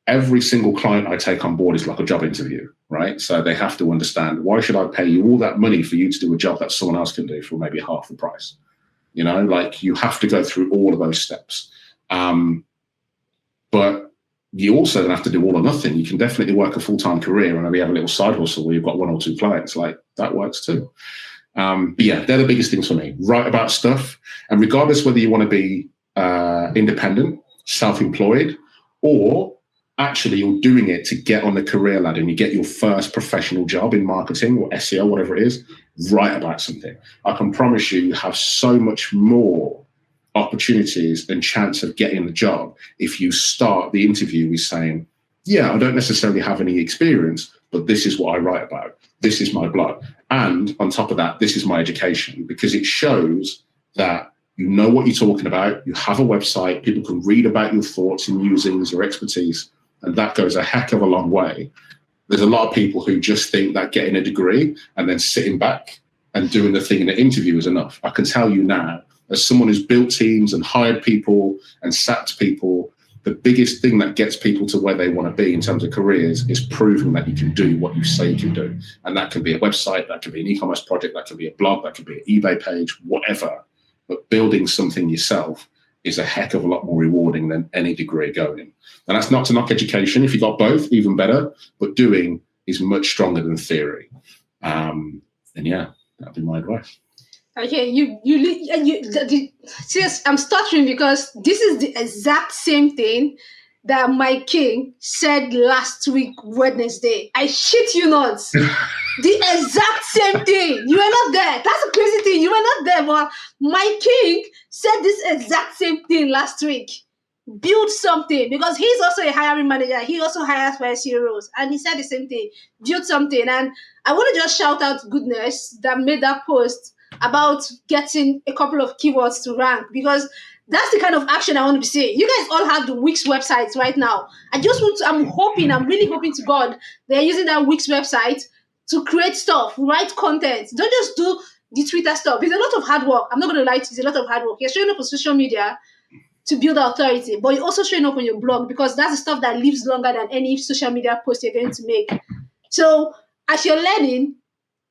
Every single client I take on board is like a job interview, right? So they have to understand, why should I pay you all that money for you to do a job that someone else can do for maybe half the price? You have to go through all of those steps. But you also don't have to do all or nothing. You can definitely work a full-time career and maybe have a little side hustle where you've got 1 or 2 clients. That works too. But yeah, they're the biggest things for me. Write about stuff. And regardless whether you want to be independent, self-employed, or actually you're doing it to get on the career ladder and you get your first professional job in marketing or SEO, whatever it is, write about something. I can promise you have so much more opportunities and chance of getting the job if you start the interview with saying, yeah, I don't necessarily have any experience, but this is what I write about. This is my blog. And on top of that, this is my education, because it shows that you know what you're talking about. You have a website. People can read about your thoughts and musings, your expertise, and that goes a heck of a long way. There's a lot of people who just think that getting a degree and then sitting back and doing the thing in the interview is enough. I can tell you now, as someone who's built teams and hired people and sacked people, the biggest thing that gets people to where they want to be in terms of careers is proving that you can do what you say you can do. And that can be a website, that can be an e-commerce project, that can be a blog, that can be an eBay page, whatever. But building something yourself is a heck of a lot more rewarding than any degree going. And that's not to knock education. If you got both, even better. But doing is much stronger than theory. And yeah, that'd be my advice. Okay, serious, I'm stuttering because this is the exact same thing that my king said last week, Wednesday. I shit you not. The exact same thing. You were not there. That's a crazy thing. You were not there, but my king said this exact same thing last week. Build something, because he's also a hiring manager. He also hires for SEO roles, and he said the same thing. Build something. And I want to just shout out Goodness that made that post about getting a couple of keywords to rank, because that's the kind of action I want to be seeing. You guys all have the Wix websites right now. I'm really hoping to God they're using that Wix website to create stuff, write content. Don't just do the Twitter stuff. It's a lot of hard work. I'm not going to lie to you, it's a lot of hard work. You're showing up on social media to build authority, but you're also showing up on your blog, because that's the stuff that lives longer than any social media post you're going to make. So as you're learning,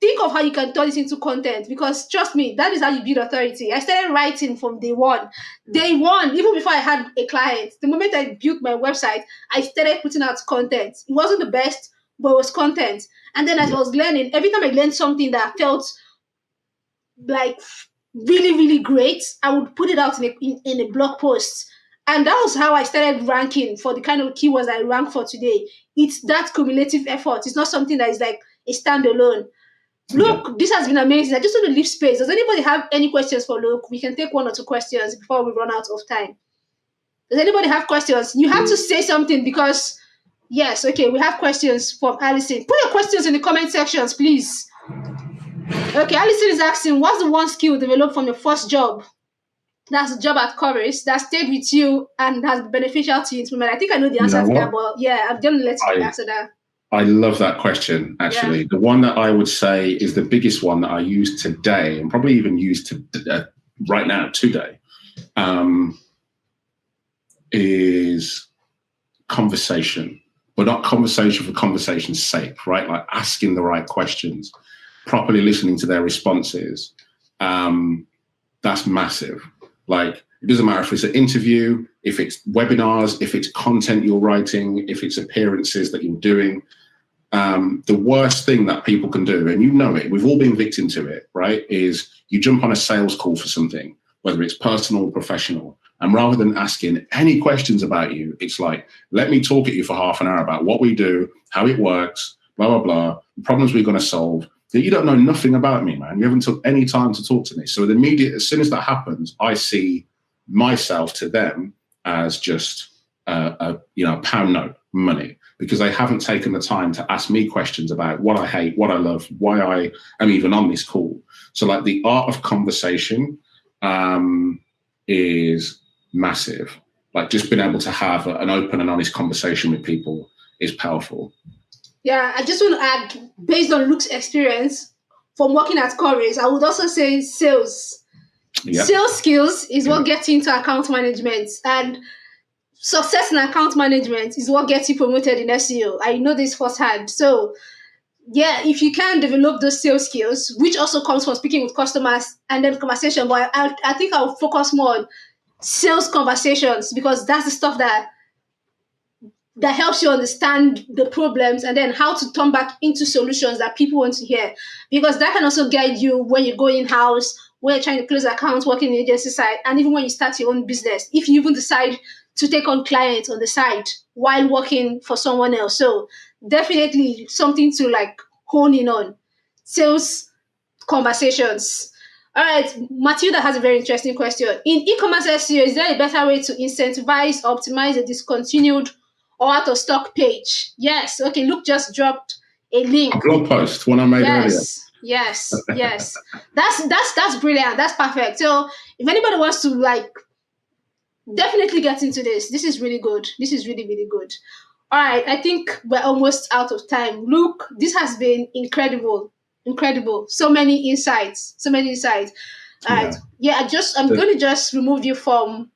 think of how you can turn it into content, because trust me, that is how you build authority. I started writing from day one, even before I had a client. The moment I built my website, I started putting out content. It wasn't the best, but it was content. And then as I was learning, every time I learned something that felt like really, really great, I would put it out in a blog post. And that was how I started ranking for the kind of keywords I rank for today. It's that cumulative effort. It's not something that is like a standalone. Look, this has been amazing. I just want to leave space. Does anybody have any questions for Luke? We can take 1 or 2 questions before we run out of time. Does anybody have questions? You have to say something, because, yes, okay, we have questions from Alison. Put your questions in the comment sections, please. Okay, Alison is asking, what's the one skill developed from your first job? That's a job at Chorus that stayed with you and has been beneficial to you in implement. I think I know the answer to that, but yeah, I'm going to let you answer that. I love that question, actually. Yeah. The one that I would say is the biggest one that I use today, and probably even use right now, today, is conversation. But not conversation for conversation's sake, right? Like asking the right questions, properly listening to their responses. That's massive. Like, it doesn't matter if it's an interview, if it's webinars, if it's content you're writing, if it's appearances that you're doing. The worst thing that people can do, and you know it, we've all been victim to it, right, is you jump on a sales call for something, whether it's personal or professional, and rather than asking any questions about you, it's like, let me talk at you for half an hour about what we do, how it works, blah, blah, blah, the problems we're going to solve. You don't know nothing about me, man. You haven't took any time to talk to me. So as soon as that happens, I see myself to them as just a pound note, money, because they haven't taken the time to ask me questions about what I hate, what I love, why I am even on this call. So like the art of conversation is massive. Like just being able to have an open and honest conversation with people is powerful. Yeah, I just want to add, based on Luke's experience from working at Chorus, I would also say sales. Yep. Sales skills is what gets you into account management, and success in account management is what gets you promoted in SEO. I know this firsthand. So yeah, if you can develop those sales skills, which also comes from speaking with customers and then conversation, but I think I'll focus more on sales conversations, because that's the stuff that helps you understand the problems and then how to turn back into solutions that people want to hear. Because that can also guide you when you go in-house, when you're trying to close accounts, working in the agency side, and even when you start your own business, if you even decide to take on clients on the side while working for someone else. So definitely something to like hone in on. Sales conversations. All right, Matilda has a very interesting question. In e-commerce SEO, is there a better way to incentivize, optimize a discontinued or out of stock page? Yes. Okay, Luke just dropped a link. A blog post, one I made earlier. Yes. That's brilliant. That's perfect. So if anybody wants to like definitely get into this, this is really good. This is really, really good. All right, I think we're almost out of time. Luke, this has been incredible. So many insights. And Yeah. yeah, I'm going to just remove you from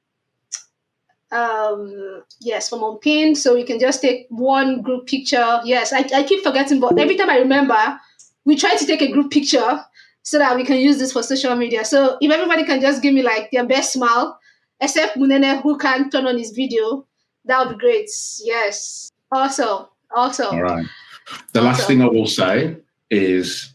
yes, from on pin, so we can just take one group picture. Yes, I keep forgetting, but every time I remember, we try to take a group picture so that we can use this for social media. So if everybody can just give me like their best smile, except Munene who can turn on his video, that would be great. Yes. Also, All also, right. The last also. thing I will say is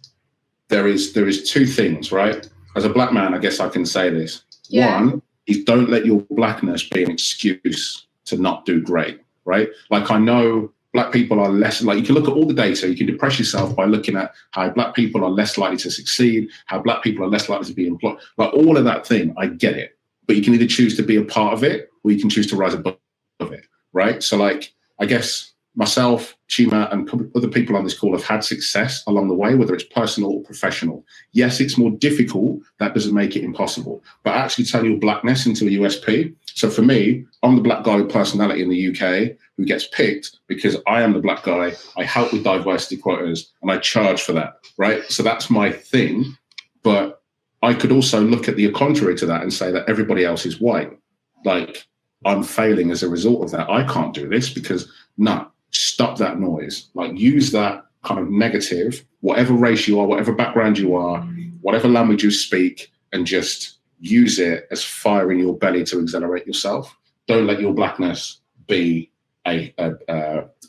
there is two things, right? As a black man, I guess I can say this. Yeah. One is don't let your blackness be an excuse to not do great, right? Like I know black people are less, like you can look at all the data, you can depress yourself by looking at how black people are less likely to succeed, how black people are less likely to be employed, like all of that thing, I get it. But you can either choose to be a part of it or you can choose to rise above it, right? So like, I guess myself, Chima, and other people on this call have had success along the way, whether it's personal or professional. Yes, it's more difficult. That doesn't make it impossible. But actually turn your blackness into a USP. So for me, I'm the black guy with personality in the UK who gets picked because I am the black guy. I help with diversity quotas and I charge for that, right? So that's my thing. But I could also look at the contrary to that and say that everybody else is white. Like I'm failing as a result of that. I can't do this because no. Stop that noise. Like use that kind of negative, whatever race you are, whatever background you are, whatever language you speak, and just use it as fire in your belly to accelerate yourself. Don't let your blackness be a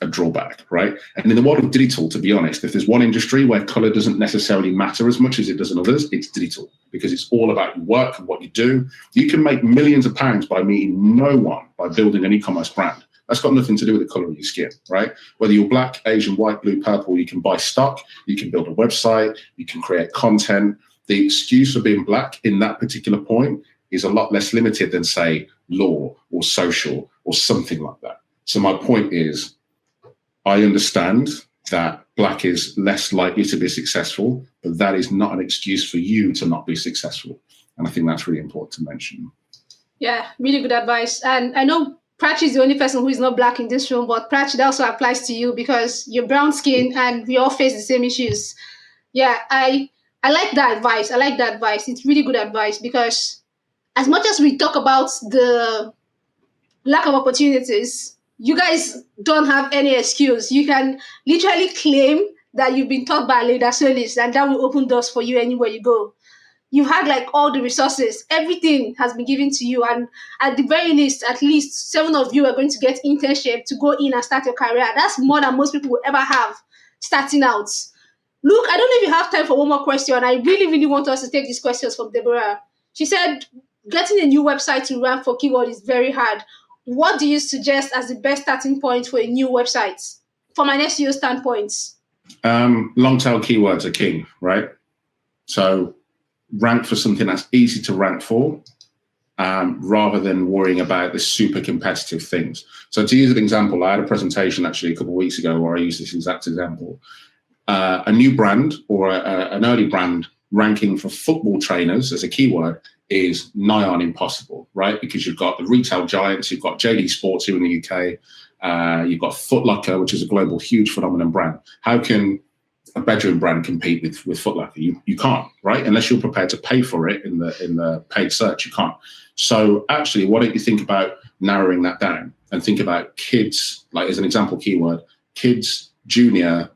drawback, right? And in the world of digital, to be honest, if there's one industry where color doesn't necessarily matter as much as it does in others, it's digital, because it's all about your work and what you do. You can make millions of pounds by meeting no one by building an e-commerce brand. That's got nothing to do with the color of your skin, right? Whether you're black, Asian, white, blue, purple, you can buy stock, you can build a website, you can create content. The excuse for being black in that particular point is a lot less limited than, say, law or social or something like that. So my point is, I understand that black is less likely to be successful, but that is not an excuse for you to not be successful. And I think that's really important to mention. Yeah, really good advice. And I know Prachi is the only person who is not black in this room, but Prachi, that also applies to you because you're brown skin and we all face the same issues. Yeah, I like that advice. I like that advice. It's really good advice because as much as we talk about the lack of opportunities, you guys don't have any excuse. You can literally claim that you've been taught by a leader service and that will open doors for you anywhere you go. You've had like all the resources, everything has been given to you, and at the very least, at least 7 of you are going to get internship to go in and start your career. That's more than most people will ever have starting out. Look, I don't know if you have time for one more question. I really, really want us to take these questions from Deborah. She said, getting a new website to rank for keyword is very hard. What do you suggest as the best starting point for a new website from an SEO standpoint? Long tail keywords are king, right? So rank for something that's easy to rank for, rather than worrying about the super competitive things. So to use an example, I had a presentation actually a couple of weeks ago where I used this exact example. A new brand or an early brand ranking for football trainers as a keyword is nigh on impossible, right? Because you've got the retail giants, you've got JD Sports here in the UK, you've got Foot Locker, which is a global huge phenomenon brand. How can a bedroom brand compete with Foot Locker? You can't, right? Unless you're prepared to pay for it in the paid search, you can't. So actually, why don't you think about narrowing that down and think about kids, like as an example keyword, kids junior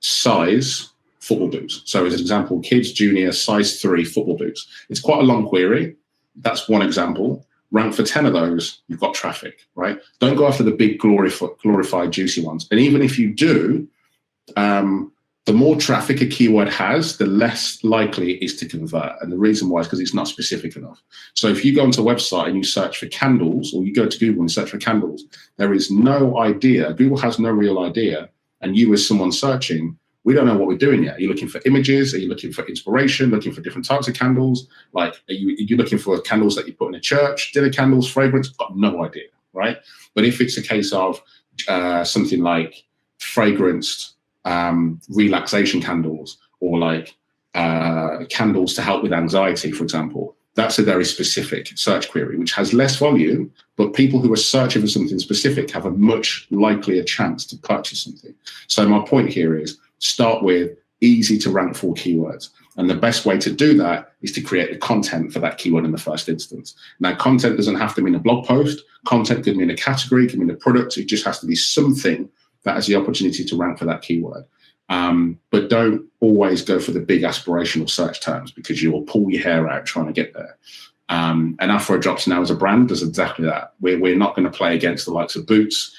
size football boots. So as an example, kids junior size 3 football boots. It's quite a long query. That's one example. Rank for 10 of those, you've got traffic, right? Don't go after the big glorified juicy ones. And even if you do, the more traffic a keyword has, the less likely it is to convert. And the reason why is because it's not specific enough. So if you go onto a website and you search for candles, or you go to Google and search for candles, there is no idea. Google has no real idea. And you as someone searching, we don't know what we're doing yet. Are you looking for images? Are you looking for inspiration? Looking for different types of candles? Like, are you looking for candles that you put in a church? Dinner candles, fragrance? Got no idea, right? But if it's a case of something like fragranced relaxation candles, or like candles to help with anxiety, for example, that's a very specific search query, which has less volume, but people who are searching for something specific have a much likelier chance to purchase something. So my point here is start with easy to rank for keywords. And the best way to do that is to create the content for that keyword in the first instance. Now, content doesn't have to mean a blog post. Content could mean a category, could mean a product. It just has to be something that has the opportunity to rank for that keyword. But don't always go for the big aspirational search terms, because you will pull your hair out trying to get there. And Afro Drops now as a brand does exactly that. We're not going to play against the likes of Boots,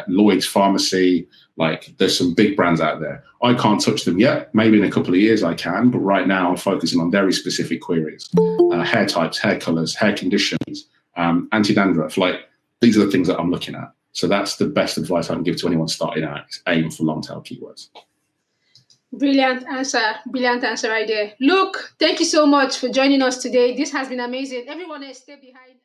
Lloyd's Pharmacy. Like, there's some big brands out there. I can't touch them yet. Maybe in a couple of years I can, but right now I'm focusing on very specific queries: hair types, hair colors, hair conditions, anti-dandruff. Like, these are the things that I'm looking at. So that's the best advice I can give to anyone starting out: is aim for long tail keywords. Brilliant answer right there. Luke, thank you so much for joining us today. This has been amazing. Everyone else, stay behind.